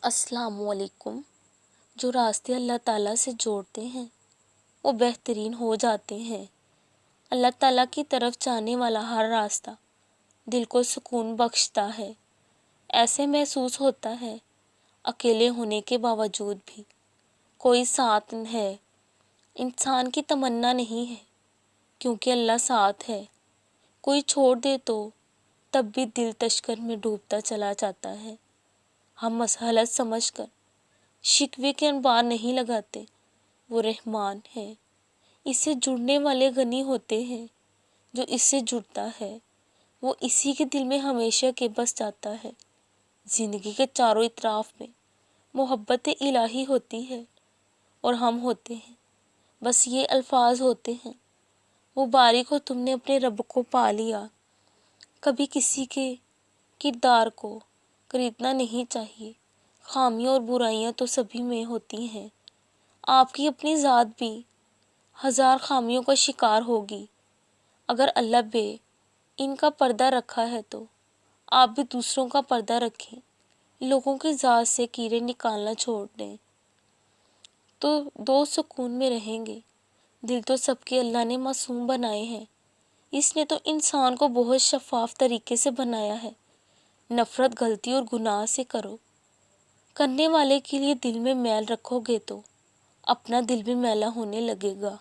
السلام علیکم۔ جو راستے اللہ تعالیٰ سے جوڑتے ہیں وہ بہترین ہو جاتے ہیں۔ اللہ تعالیٰ کی طرف جانے والا ہر راستہ دل کو سکون بخشتا ہے۔ ایسے محسوس ہوتا ہے اکیلے ہونے کے باوجود بھی کوئی ساتھ ہے۔ انسان کی تمنا نہیں ہے کیونکہ اللہ ساتھ ہے۔ کوئی چھوڑ دے تو تب بھی دل تشکر میں ڈوبتا چلا جاتا ہے۔ ہم مسئلت سمجھ کر شکوے کے انبار نہیں لگاتے، وہ رحمان ہے۔ اس سے جڑنے والے غنی ہوتے ہیں۔ جو اس سے جڑتا ہے وہ اسی کے دل میں ہمیشہ کے بس جاتا ہے۔ زندگی کے چاروں اطراف میں محبت الہی ہوتی ہے اور ہم ہوتے ہیں، بس یہ الفاظ ہوتے ہیں۔ مبارک ہو تم نے اپنے رب کو پا لیا۔ کبھی کسی کے کردار کو خریدنا نہیں چاہیے۔ خامیاں اور برائیاں تو سبھی میں ہوتی ہیں۔ آپ کی اپنی ذات بھی ہزار خامیوں کا شکار ہوگی۔ اگر اللہ بے ان کا پردہ رکھا ہے تو آپ بھی دوسروں کا پردہ رکھیں۔ لوگوں کی ذات سے کیڑے نکالنا چھوڑ دیں تو دو سکون میں رہیں گے۔ دل تو سب کے اللہ نے معصوم بنائے ہیں۔ اس نے تو انسان کو بہت شفاف طریقے سے بنایا ہے۔ نفرت غلطی اور گناہ سے کرو۔ کرنے والے کے لیے دل میں میل رکھو گے تو اپنا دل بھی میلا ہونے لگے گا۔